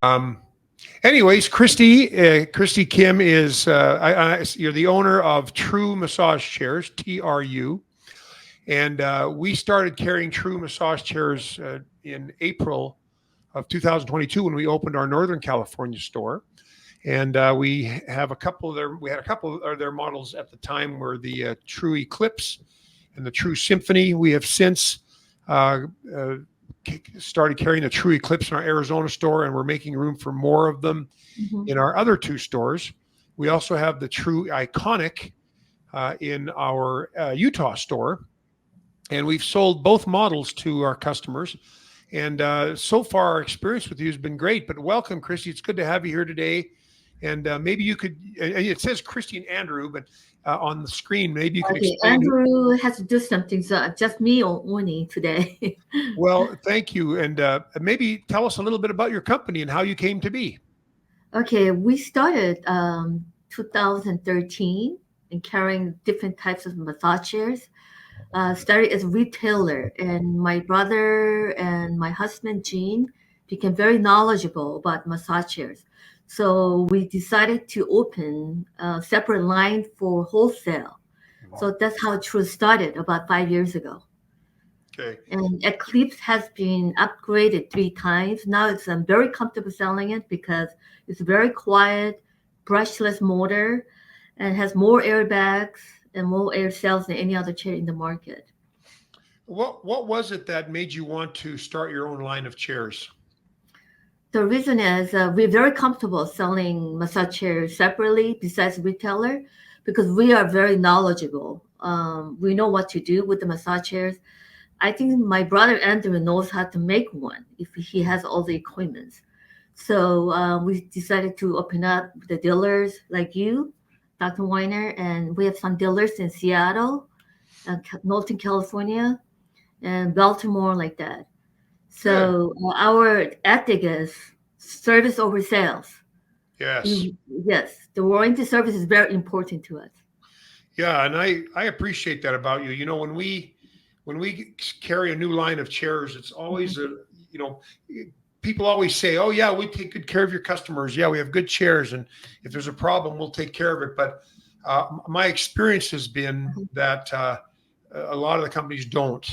Um, Anyways, Kristy Kim is you're the owner of True Massage Chairs, TRU, and we started carrying True Massage Chairs in April of 2022 when we opened our Northern California store. And we have a couple of their we had a couple of their models at the time were the True Eclipse and the True Symphony. We have since uh, uh, started carrying the True Eclipse in our Arizona store, and we're making room for more of them Mhm. in our other two stores. We also have the True Iconic in our Utah store, and we've sold both models to our customers. And so far, our experience with you has been great. But welcome, Kristy. It's good to have you here today. And maybe you could, it says Kristy and Andrew, but on the screen, maybe you could Okay, explain. Andrew has to do something, so just me only today. Well, thank you. And maybe tell us a little bit about your company and how you came to be. Okay, we started 2013 in carrying different types of massage chairs. Started as a retailer, and my brother and my husband Gene became very knowledgeable about massage chairs. So we decided to open a separate line for wholesale. So that's how True started about 5 years ago. Okay. And Eclipse has been upgraded 3 times. Now I'm very comfortable selling it because it's very quiet, brushless motor, and has more airbags and more air cells than any other chair in the market. What was it that made you want to start your own line of chairs? The reason is we're very comfortable selling massage chairs separately besides retailer because we are very knowledgeable. We know what to do with the massage chairs. I think my brother Andrew knows how to make one if he has all the equipment. So we decided to open up the dealers like you, Dr. Weiner, and we have some dealers in Seattle, Northern California, and Baltimore like that. Good. So our ethic is service over sales. Yes. Yes, the warranty service is very important to us. Yeah, and I appreciate that about you. You know, when we carry a new line of chairs, it's always Mhm. a you know people always say, "Oh yeah, we take good care of your customers. Yeah, we have good chairs, and if there's a problem, we'll take care of it." But my experience has been that a lot of the companies don't.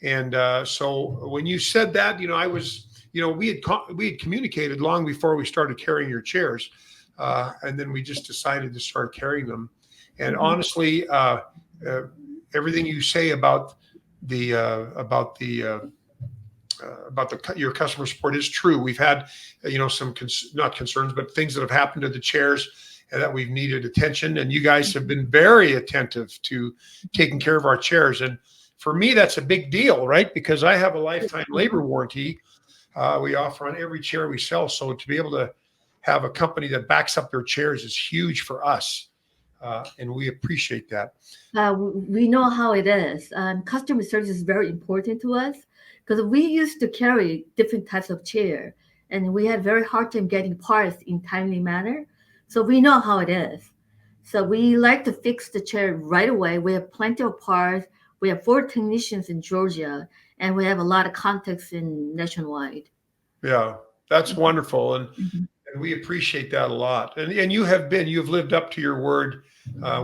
And so when you said that, I was, we had communicated long before we started carrying your chairs, and then we just decided to start carrying them. And Mhm. honestly, uh, everything you say the uh, about the uh, about the your customer support is true. We've had some not concerns, but things that have happened to the chairs and that we've needed attention. And you guys have been very attentive to taking care of our chairs. And for me, that's a big deal, right? Because I have a lifetime labor warranty we offer on every chair we sell. So to be able to have a company that backs up their chairs is huge for us. And we appreciate that. We know how it is. Customer service is very important to us because we used to carry different types of chair, and we had very hard time getting parts in timely manner. So we know how it is. So we like to fix the chair right away. We have plenty of parts. We have 4 technicians in Georgia, and we have a lot of contacts in nationwide. Yeah, that's wonderful. Mhm. And we appreciate that a lot. And you've lived up to your word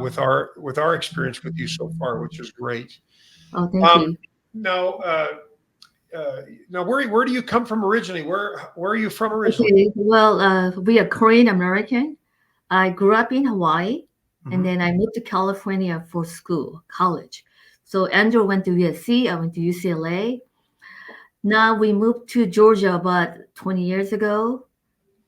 with our experience with you so far, which is great. Oh, thank Um, you. now, now, where do you come from originally? Where are you from originally? Okay, well, we are Korean American. I grew up in Hawaii, and Mhm. then I moved to California for school, college. So Andrew went to USC, I went to UCLA. Now we moved to Georgia about 20 years ago,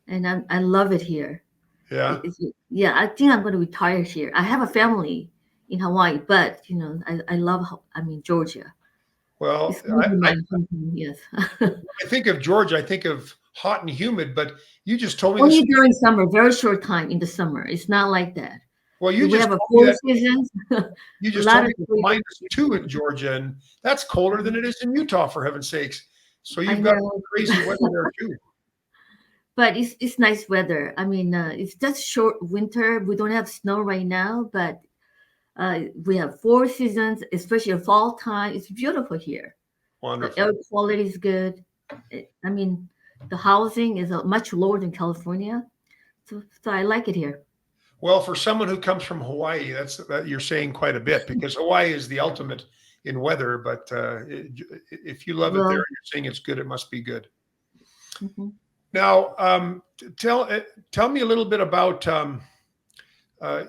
and I love it here. Yeah. Yeah, I think I'm going to retire here. I have a family in Hawaii, but I love, Georgia. Well, It's really my hometown, yes. I think of Georgia. I think of hot and humid, but you just told me this. Only during summer, very short time in the summer. It's not like that. Well, We have a me 4 seasons, a you just lot told of me it's trees. -2 in Georgia, and that's colder than it is in Utah, for heaven's sakes. So I you've got know, crazy weather there too. but it's nice weather. It's just short winter. We don't have snow right now, but we have 4 seasons, especially fall time. It's beautiful here. The air Wonderful. quality is good. I mean, The housing is much lower than California, so I like it here. Well, for someone who comes from Hawaii, that you're saying quite a bit because Hawaii is the ultimate in weather. But if you love it there Well, and you're saying it's good, it must be good. mhm. Now, tell me a little bit about. Uh,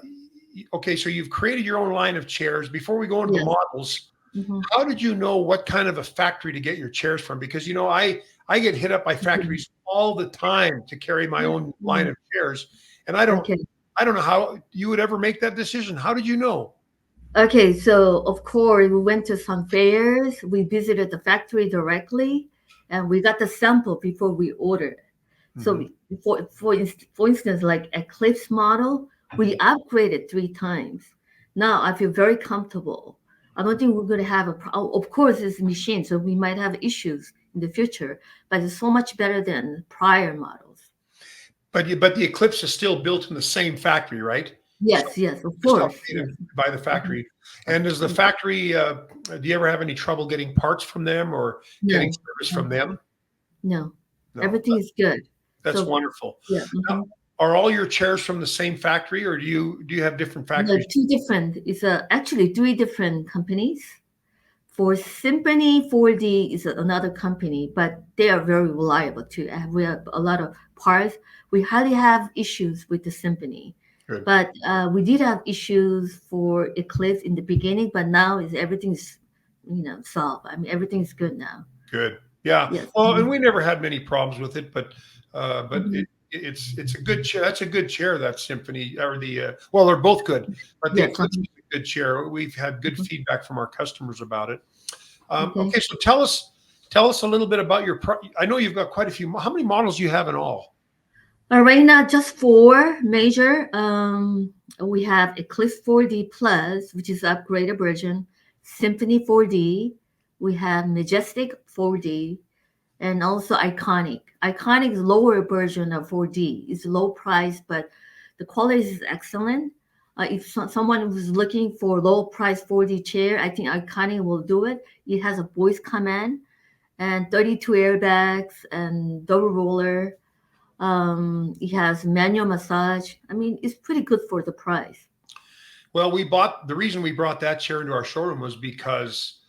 okay, so you've created your own line of chairs. Before we go into the Yes. models, Hmm. how did you know what kind of a factory to get your chairs from? Because I get hit up by Okay. factories all the time to carry my own line Mm. of chairs, and I don't know how you would ever make that decision. How did you know? Okay, so of course we went to some fairs. We visited the factory directly, and we got the sample before we ordered. So Hmm. for instance, like Eclipse model, we upgraded 3 times. Now I feel very comfortable. I don't think we're going to have of course, it's a machine, so we might have issues in the future, but it's so much better than prior models. But the Eclipse is still built in the same factory, right? So Yes, yes, of just course, updated yes. by the Mhm. factory. And does the factory? Do you ever have any trouble getting parts from them or getting No, service no, from them? no. No, Everything is good. that's So wonderful. yeah. Now, are all your chairs from the same factory, or do you have different No, factories? two different. It's actually 3 different companies. For Symphony 4D is another company, but they are very reliable too. We have a lot of parts. We hardly have issues with the Symphony, Good, but we did have issues for Eclipse in the beginning. But now is everything's solved. I mean everything's good now. good. Yeah. Yes. Well, and we never had many problems with it, but Mhm. it's a good chair. That's a good chair. That Symphony or well, they're both good, but the Yes. Eclipse is a good chair. We've had good Mhm. feedback from our customers about it. Okay. Okay, so tell us a little bit about I know you've got quite a few. How many models do you have in all? Right now, just 4 major. We have Eclipse 4D Plus, which is upgraded version, Symphony 4D. We have Majestic 4D, and also Iconic. Iconic is lower version of 4D. It's low price, but the quality is excellent. If someone was looking for low price 4D chair, I think Iconic will do it. It has a voice command and 32 airbags and double roller. It has manual massage. I mean, it's pretty good for the price. Well, the reason we brought that chair into our showroom was because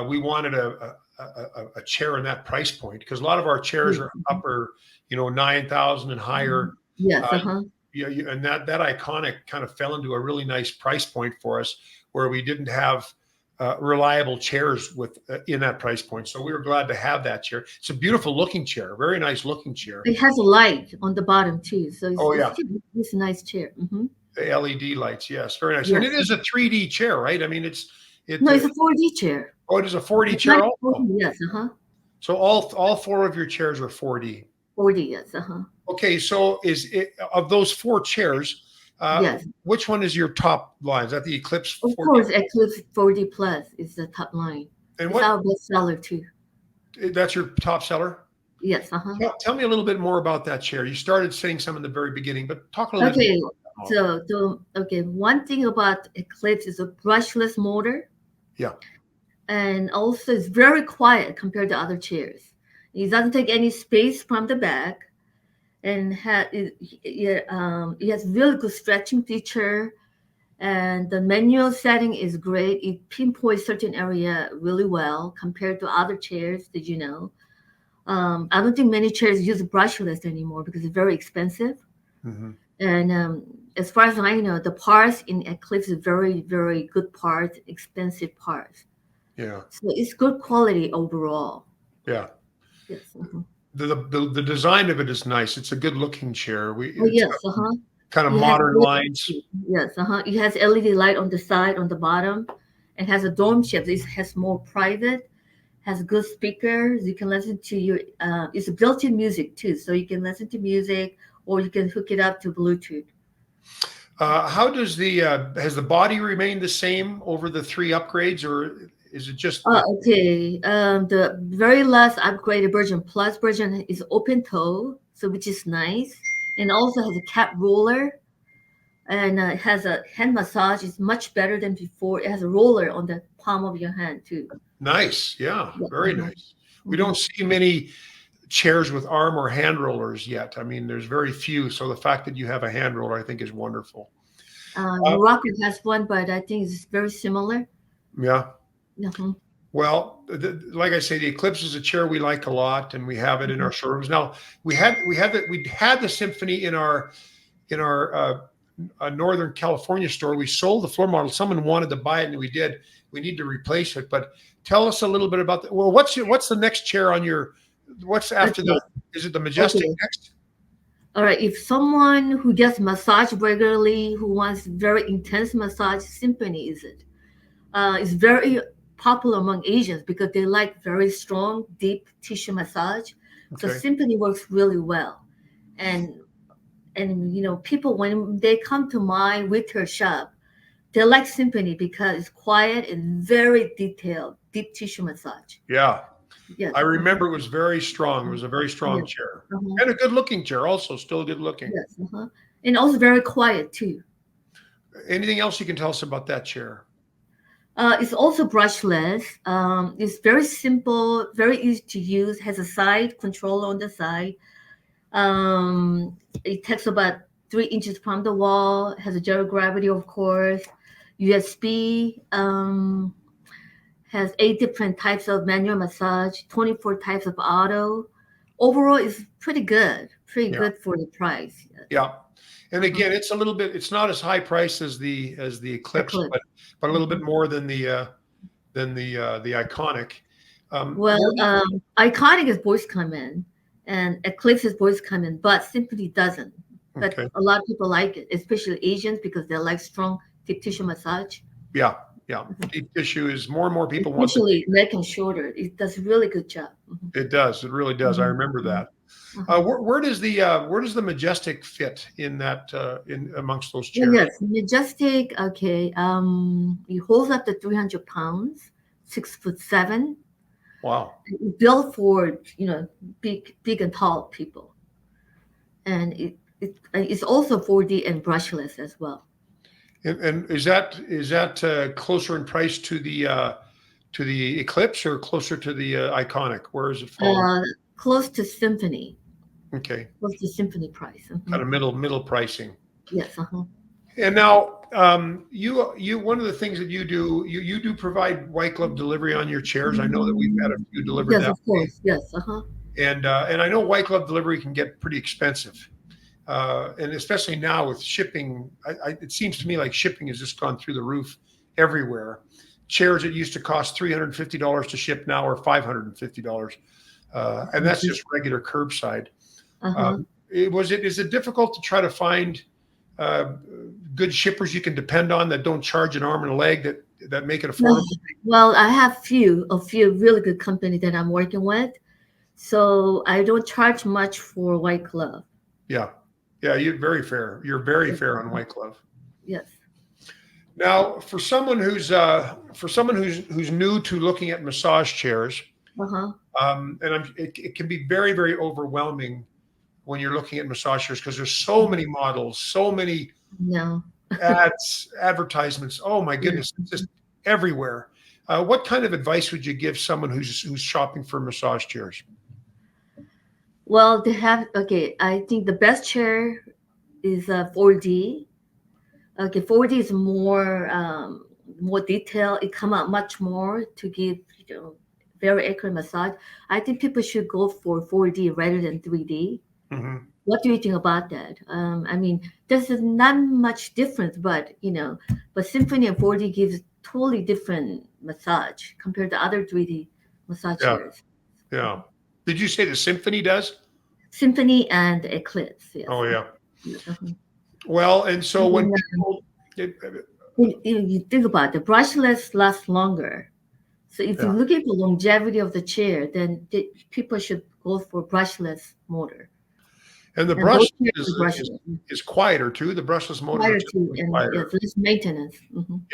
we wanted a chair in that price point because a lot of our chairs Yes. are upper, 9,000 and higher. Mhm. Yes. Uh, Uh-huh. yeah, and that Iconic kind of fell into a really nice price point for us where we didn't have reliable chairs in that price point. So we were glad to have that chair. It's a beautiful looking chair, very nice looking chair. It has a light on the bottom too, so Oh yeah, it's a nice chair. Hmm. the LED lights, yes, very nice. And it Yes. is a 3D chair, right? I mean, it. No, it's a 4D chair. Oh, it is a 4D chair Iconic also. 4D. Yes. Uh-huh. So all four of your chairs are 4D. 4D. Yes. Uh-huh. Okay, so of those four chairs, Yes. which one is your top line? Is that the Eclipse Of 4D? course, Eclipse 4D Plus is the top line. And It's our best seller too. that's your top seller? Yes. Uh-huh. Tell me a little bit more about that chair. You started saying some in the very beginning, but talk a little bit Okay. more about that model. So one thing about Eclipse is a brushless motor, Yeah, and also it's very quiet compared to other chairs. It doesn't take any space from the back, and it has really good stretching feature. And the manual setting is great. It pinpoints certain area really well compared to other chairs. Did you know? I don't think many chairs use brushless anymore because it's very expensive. hmm And as far as I know, the parts in Eclipse is very, very good parts, expensive parts. yeah, So it's good quality overall. yeah. Yes. Uh-huh. The design of it is nice. It's a good looking chair. Oh It's yes. got Uh-huh. kind of It has modern lines. yes. Uh-huh. It has LED light on the side, on the bottom. It has a dome shape. It has more private. Has good speakers. You can listen to your. It's built-in music too, so you can listen to music or you can hook it up to Bluetooth. How does has the body remained the same over the three upgrades, or is it just Okay. The very last upgraded version, Plus version, is open toe, so which is nice, and also has a cat roller, and it has a hand massage. It's much better than before. It has a roller on the palm of your hand too. nice? Yeah, Yeah. very Uh-huh. nice. We Hmm. don't see many chairs with arm or hand rollers yet. I mean, there's very few. So the fact that you have a hand roller, I think, is wonderful. Morocco has one, but I think it's very similar. Yeah. Mhm. Well, like I say, the Eclipse is a chair we like a lot, and we have it in our showrooms. Now we had the Symphony in our Northern California store. We sold the floor model. Someone wanted to buy it, and we did. We need to replace it. But tell us a little bit about that. Well, what's the next chair on your? What's after Okay. Is it the Majestic Okay. next? All right. If someone who gets massage regularly, who wants very intense massage, Symphony is it. It's very popular among Asians because they like very strong, deep tissue massage. So Okay. Symphony works really well, and people when they come to my retail shop, they like Symphony because it's quiet and very detailed, deep tissue massage. Yeah. Yes. I remember it was very strong. It was a very strong Yes. chair, Uh-huh. and a good looking chair also, still good looking. Yes. Uh-huh. And also very quiet too. Anything else you can tell us about that chair? It's also brushless. It's very simple, very easy to use. Has a side controller on the side. It takes about 3 inches from the wall. Has a zero gravity, of course. USB. Has 8 different types of manual massage. 24 types of auto. Overall, it's pretty good. Pretty Yeah. good for the price. Yeah. And again, it's a little bit. It's not as high price as the Eclipse, Eclipse. but a little bit more than the Iconic. Well, Iconic is voice come in, and Eclipse is voice come in, but Symphony doesn't. But Okay. a lot of people like it, especially Asians, because they like strong deep tissue massage. Yeah, yeah. Deep tissue is more and more people want. Especially neck and shoulder. It does a really good job. It does. It really does. I remember that. Where does the Majestic fit in that in amongst those chairs? Yes, Majestic. Okay, it holds up to 300 pounds, 6'7". Wow. Built for big and tall people, and it's also 4D and brushless as well. And is that closer in price to the Eclipse or closer to the Iconic? Where is it falling? Close to Symphony. Okay. Close to Symphony price. Kind of middle pricing. Yes. And now, you one of the things that you do provide white glove delivery on your chairs. I know that we've had a few delivered Yes, that of course. Yes. and I know white glove delivery can get pretty expensive, and especially now with shipping. It seems to me like shipping has just gone through the roof everywhere. Chairs that used to cost $350 to ship now are $550, and that's just regular curbside. Is it difficult to try to find good shippers you can depend on that don't charge an arm and a leg that make it affordable? Well, I have a few really good companies that I'm working with, so I don't charge much for white glove. Yeah, you're very fair. You're very fair on white glove. Yes. Now, for someone who's new to looking at massage chairs, it can be very, very overwhelming when you're looking at massage chairs because there's so many models, so many ads, advertisements. Oh my goodness, it's just everywhere. What kind of advice would you give someone who's shopping for massage chairs? Well, I think the best chair is 4D. Okay, 4D is more detailed. It come out much more to give very accurate massage. I think people should go for 4D rather than 3D. What do you think about that? I mean, there's not much difference, but Symphony and 4D gives totally different massage compared to other 3D massage chairs. Yeah. Did you say the Symphony does? Symphony and Eclipse. Yes. Oh yeah. Well, and so when people, you think about it, the brushless lasts longer. So if you're looking for longevity of the chair, then people should go for brushless motor. And the brush is quieter too. The brushless motor is quieter. Less maintenance.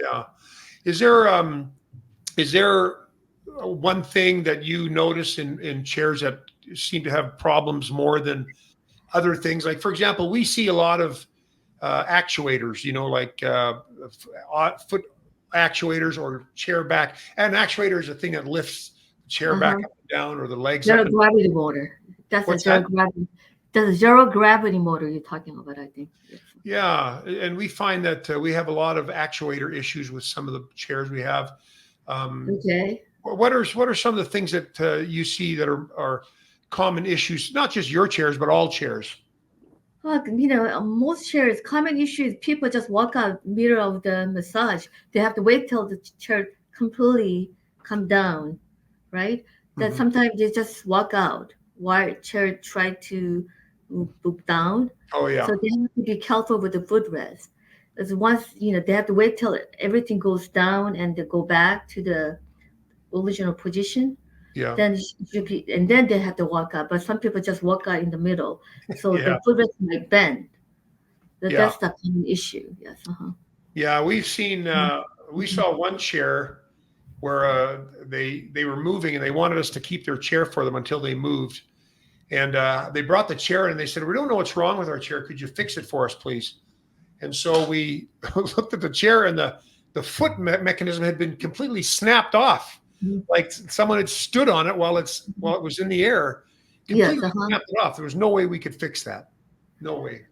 Yeah. Is there one thing that you notice in chairs that seem to have problems more than other things? Like, for example, we see a lot of actuators, like foot actuators or chair back. And an actuator is a thing that lifts the chair back up and down or the legs up. Gravity motor. That's a What's zero that? gravity. That's a zero gravity motor you're talking about, I think. Yes. Yeah, and we find that we have a lot of actuator issues with some of the chairs we have. Um, Okay. what are some of the things that you see that are common issues, not just your chairs, but all chairs? Well, most chairs, common issue is people just walk out middle of the massage. They have to wait till the chair completely come down, right? That Mhm. sometimes they just walk out while chair try to move down. Oh So yeah, they have to be careful with the footrest. As once, they have to wait till everything goes down and they go back to the original position. yeah, Then it should be, and then they have to walk out. But some people just walk out in the middle, so the yeah, footrest might bend. yeah, That's the common issue. Yes. yeah. We saw one chair where they were moving and they wanted us to keep their chair for them until they moved. And they brought the chair in and they said, "We don't know what's wrong with our chair. Could you fix it for us, please?" And so we looked at the chair, and the foot mechanism had been completely snapped off, Mhm. like someone had stood on it while it was in the air, Yes. completely snapped it off. There was no way we could fix that. No way.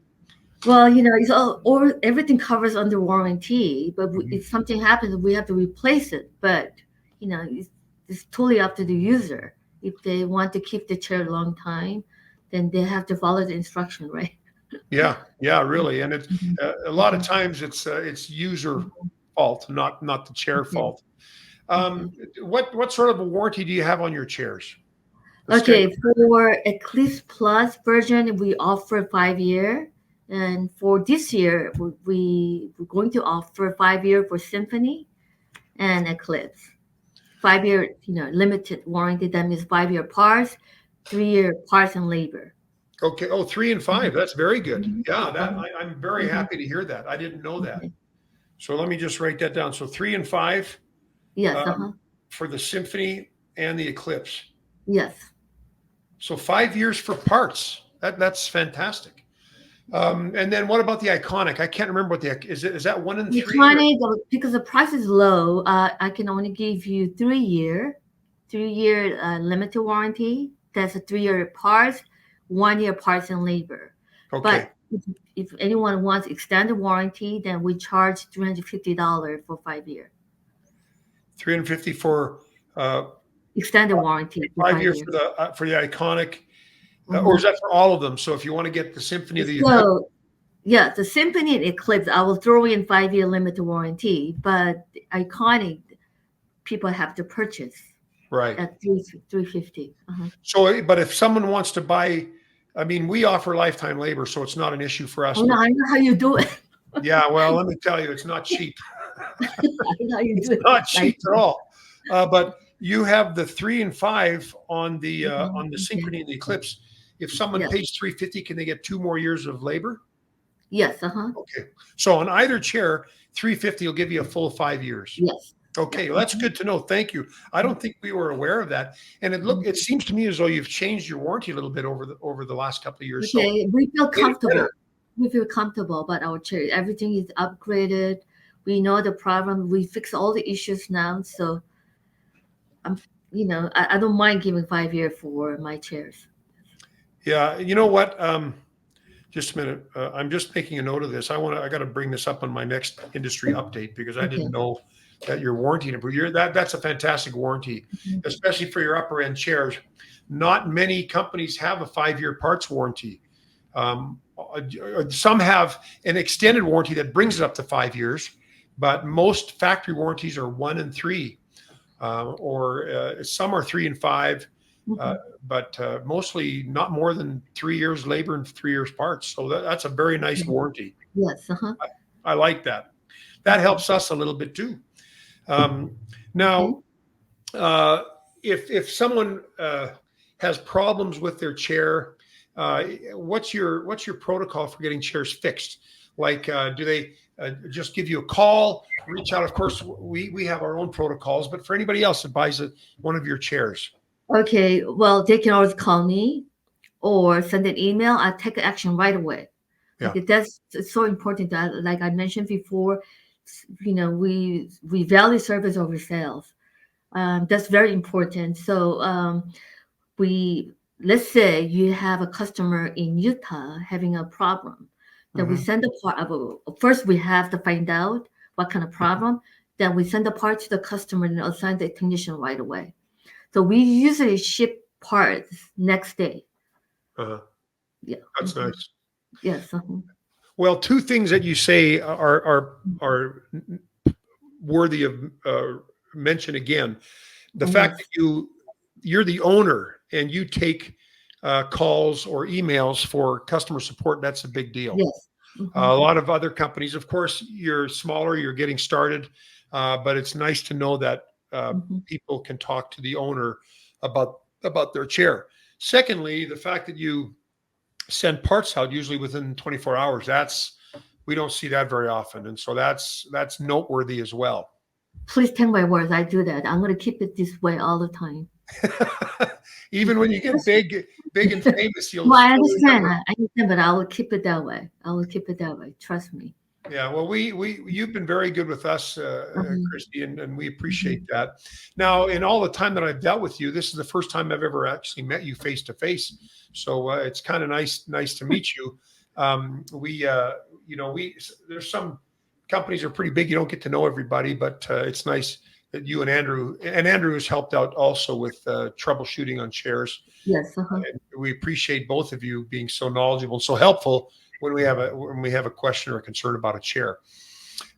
Well, it's all or everything covers under warranty, but Mhm. if something happens, we have to replace it. But it's totally up to the user. If they want to keep the chair a long time, then they have to follow the instruction, right? Yeah, yeah, really. And it's Mhm. a lot of times it's user fault, not the chair Okay. fault. Um, Okay. what sort of a warranty do you have on your chairs? The standard. Okay, for Eclipse Plus version, we offer 5 year, and for this year, we're going to offer 5 year for Symphony and Eclipse. 5 year, limited warranty. That means 5 year parts, 3 year parts and labor. Okay. Oh, 3 and 5. That's very good. Mhm. Yeah, that Uh-huh. I'm very Mhm. happy to hear that. I didn't know that. Okay. So let me just write that down. So 3 and 5 Yes. um, for the Symphony and the Eclipse. Yes. So 5 years for parts. That's fantastic. And then what about the Iconic? I can't remember what is that 1 and 3 or Iconic, because the price is low, I can only give you 3 year, 3 year limited warranty. That's a 3 year parts, 1 year parts and labor. okay, But if anyone wants extended warranty, then we charge $350 for 5 year 350 for uh, extended warranty for 5 years 5 year. for the Iconic, or Mhm. is that for all of them? So if you want to get the Symphony of the Eclipse, So yeah, the Symphony and Eclipse, I will throw in 5 year limited warranty, but the Iconic, people have to purchase right? at 350. Uh-huh. So, but if someone wants to buy, I mean, we offer lifetime labor, so it's not an issue for us. Oh no, But I know how you do it. yeah, well, let me tell you, it's not cheap. I know how you It's do it. not Like, cheap at all. But you have the 3 and 5 on the okay. Synchrony and the Eclipse. If someone Yes. pays 350, can they get 2 more years of labor? Yes. Uh-huh. Okay. So on either chair, 350 will give you a full 5 years. Yes. Okay, well, Yeah. that's good to know. Thank you. I don't think we were aware of that. And it Mhm. seems to me as though you've changed your warranty a little bit over the last couple of years. So Okay. We feel made it better. comfortable. We feel comfortable about our chair. Everything is upgraded. We know the problem. We fix all the issues now. So I'm, I don't mind giving 5 year for my chairs. Yeah, you know what? Just a minute. I'm just making a note of this. I got to bring this up on my next industry update because I didn't Okay. know that your warranty improved. That's a fantastic warranty, Mhm. especially for your upper end chairs. Not many companies have a 5 year parts warranty. Some have an extended warranty that brings it up to 5 years, but most factory warranties are 1 and 3, or some are 3 and 5, uh, Mhm. but mostly not more than 3 years labor and 3 years parts. So that's a very nice Okay. warranty. Yes. Uh-huh. I like that. That Okay. helps us a little bit too. Um, Okay. now, uh, if someone has problems with their chair, what's your protocol for getting chairs fixed? Like, do they just give you a call, reach out? Of course, we have our own protocols, but for anybody else that buys one of your chairs, Okay. Well, they can always call me or send an email. I take action right away. yeah, That's it's so important that, like I mentioned before, we value service over sales. That's very important. So we let's say you have a customer in Utah having a problem, then we Mhm. send the part. First, we have to find out what kind of problem. Then we send the part to the customer and assign the technician right away. So we usually ship parts next day. Uh-huh. Yeah. That's nice. Yes. Well, two things that you say are worthy of mention again. The fact Yes. that you're the owner and you take calls or emails for customer support, that's a big deal. Yes. A lot of other companies, of course, you're smaller, you're getting started, but it's nice to know that people can talk to the owner about their chair. Secondly, the fact that you send parts out usually within 24 hours, that's we don't see that very often, and so that's noteworthy as well. Please take my words. I do that. I'm going to keep it this way all the time. Even when you get big and famous, you'll Well, I still understand. remember. I understand, but I will keep it that way. I will keep it that way. Trust me. Yeah, well, we you've been very good with us, Mhm, Kristy, and we appreciate mhm. that. Now, in all the time that I've dealt with you, this is the first time I've ever actually met you face to face. So it's kind of nice to meet you. We, we there's some companies are pretty big. You don't get to know everybody, but it's nice that you and Andrew has helped out also with troubleshooting on chairs. Yes. Uh-huh. And we appreciate both of you being so knowledgeable and so helpful when we have a question or a concern about a chair.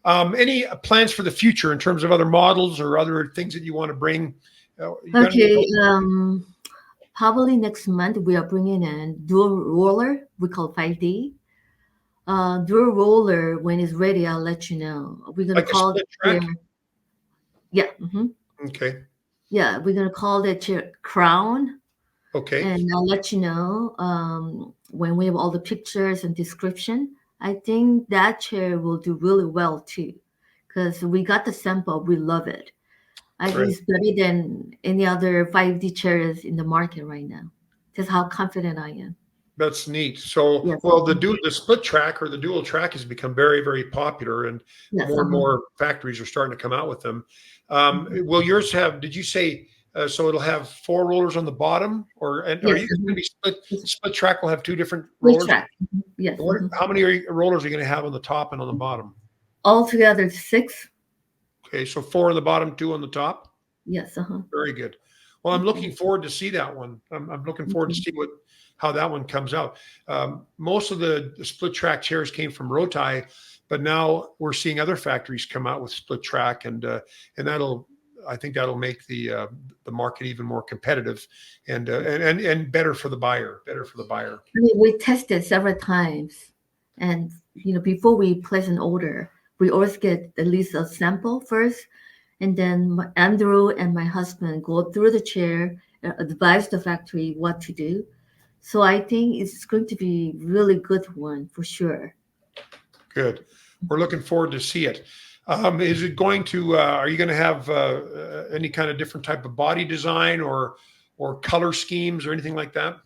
Any plans for the future in terms of other models or other things that you want to bring? You got any? Okay. Probably next month we are bringing in dual roller. We call 5D. Dual roller. When it's ready, I'll let you know. We're gonna Like a call split the chair. track? Yeah. Okay. Yeah. We're gonna call the chair crown, Okay. and I'll let you know when we have all the pictures and description. I think that chair will do really well too, because we got the sample. We love it. I think Great. it's better than any other 5D chairs in the market right now. Just how confident I am. That's neat. So, Yes. well, the split track or the dual track has become very, very popular, and Yes. more and more factories are starting to come out with them. Will yours have? Did you say so? It'll have four rollers on the bottom, and are Yes. you going to be split track? Will have two different Full rollers. track. Yes. What? How many rollers are you going to have on the top and on the bottom? Altogether six. Okay, so four on the bottom, two on the top. Yes. Very good. Well, I'm looking forward to see that one. I'm looking forward to see how that one comes out. Most of the split track chairs came from Rotai, but now we're seeing other factories come out with split track, and I think that'll make the market even more competitive and better for the buyer. Better for the buyer. I mean, we tested several times, and before we place an order, we always get at least a sample first, and then Andrew and my husband go through the chair and advise the factory what to do. So I think it's going to be really good one for sure. Good. We're looking forward to see it. Is it going to? Are you going to have any kind of different type of body design or color schemes or anything like that?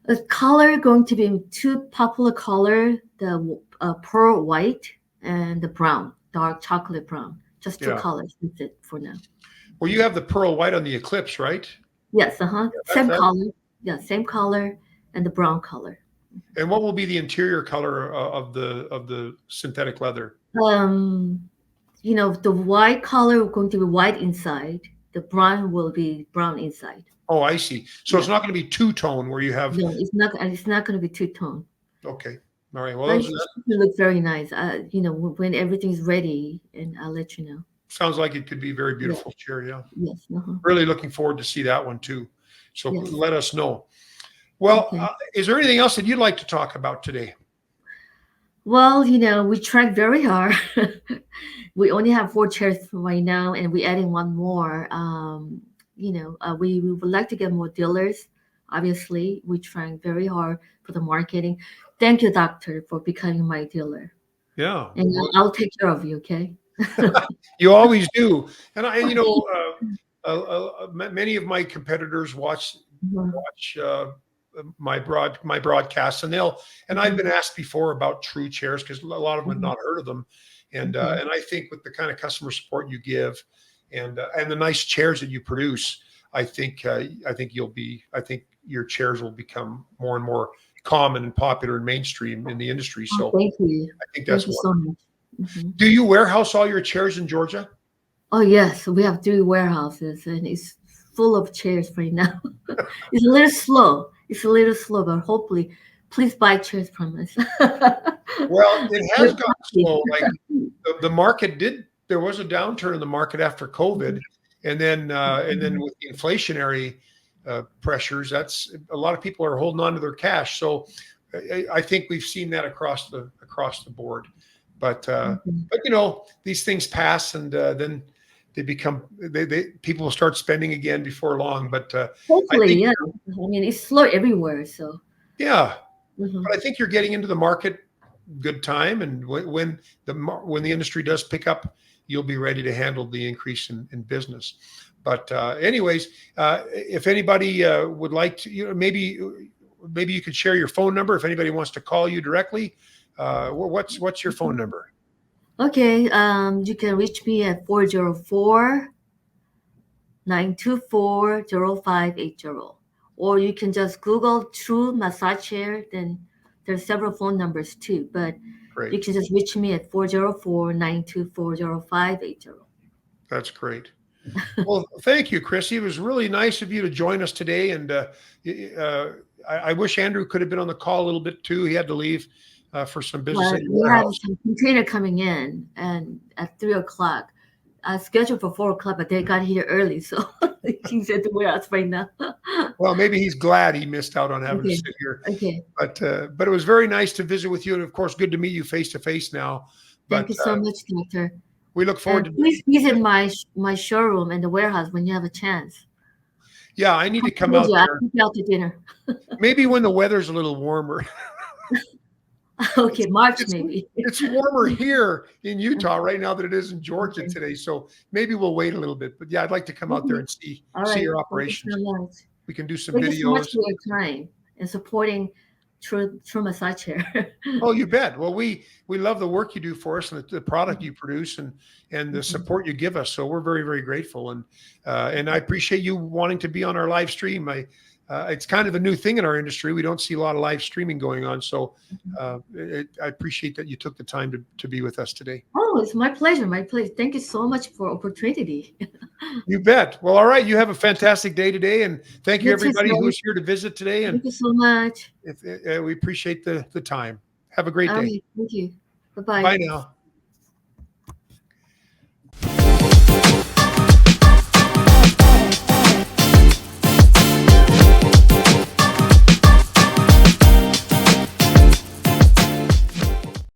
The color going to be two popular color: the pearl white and the brown, dark chocolate brown. Just two Yeah. colors. That's it for now. Well, you have the pearl white on the Eclipse, right? Yes, That's same color. Yeah, same color and the brown color. and what will be the interior color of the synthetic leather? Um, the white color going to be white inside. The brown will be brown inside. Oh, I see. So it's Yeah. not going to be two tone where you have. No, it's not. It's not going to be two tone. Okay. All right. Well, But those it should look very nice. When everything's ready, and I'll let you know. sounds like it could be a very Yeah. beautiful chair. Yeah. Yes. Really looking forward to see that one too. So Yes. let us know. Well, Okay. is there anything else that you'd like to talk about today? Well, we tried very hard. We only have four chairs right now, and we're adding one more. We would like to get more dealers. Obviously, we're trying very hard for the marketing. Thank you, doctor, for becoming my dealer, Yeah. and Well, I'll take care of you. Okay. you always do. Many of my competitors Mhm, watch my broadcasts, and I've mhm. been asked before about True chairs because a lot of them have Mhm. not heard of them, Okay. and I think with the kind of customer support you give, and the nice chairs that you produce, I think your chairs will become more and more common and popular and mainstream in the industry. So Thank you. I think that's Thank you so wonderful. much. Mhm. Do you warehouse all your chairs in Georgia? Oh yes, we have 3 warehouses, and it's full of chairs right now. It's a little slow. It's a little slow, but hopefully, please buy chairs from us. Well, it has We're gotten happy. slow. Like the market did, there was a downturn in the market after COVID, and then with the inflationary pressures, that's a lot of people are holding on to their cash. So I think we've seen that across the board. But Mhm. but you know, these things pass, and then they people will start spending again before long. But I Hopefully, think yeah. I mean, it's slow everywhere, so. yeah, Mhm. but I think you're getting into the market good time, and when the industry does pick up, you'll be ready to handle the increase in business. But anyways, if anybody would like to, maybe you could share your phone number if anybody wants to call you directly. What's your phone number? Okay, you can reach me at 404-924-0580. Or you can just Google True Massage Chair, then there's several phone numbers too, but you Great, can just reach me at 404-924-0580. that's great. Well, thank you, Chrissy. It was really nice of you to join us today, and I wish Andrew could have been on the call a little bit too. He had to leave for some business But at your we have warehouse. some container coming in and at 3 o'clock. Scheduled for 4 o'clock, but they got here early, so he's at the warehouse right now. Well, maybe he's glad he missed out on having to Okay, sit here. okay. But it was very nice to visit with you, and of course, good to meet you face to face now. Thank But you so much, Doctor. we look forward to. Please visit my showroom and the warehouse when you have a chance. Yeah, I need I to come told out you I'll there. take you out to dinner. Maybe when the weather's a little warmer. Okay, It's March it's maybe. it's warmer here in Utah right now than it is in Georgia Okay. today. So maybe we'll wait a little bit. But yeah, I'd like to come out there Okay. and see All see right. your Thank you operations. so much. We can do some Thank you so much videos. for your time and supporting True Massage Chair. Oh, you bet. Well, we love the work you do for us and the product you produce and the Mhm. support you give us. So we're very, very grateful. And I appreciate you wanting to be on our live stream. It's kind of a new thing in our industry. We don't see a lot of live streaming going on. So I appreciate that you took the time to be with us today. Oh, it's my pleasure. My pleasure. Thank you so much for opportunity. You bet. Well, all right. You have a fantastic day today, and thank you You too, everybody sir. who's here to visit today. And Thank you so much. if we appreciate the time. Have a great All day. right. Thank you. Bye bye. Bye now.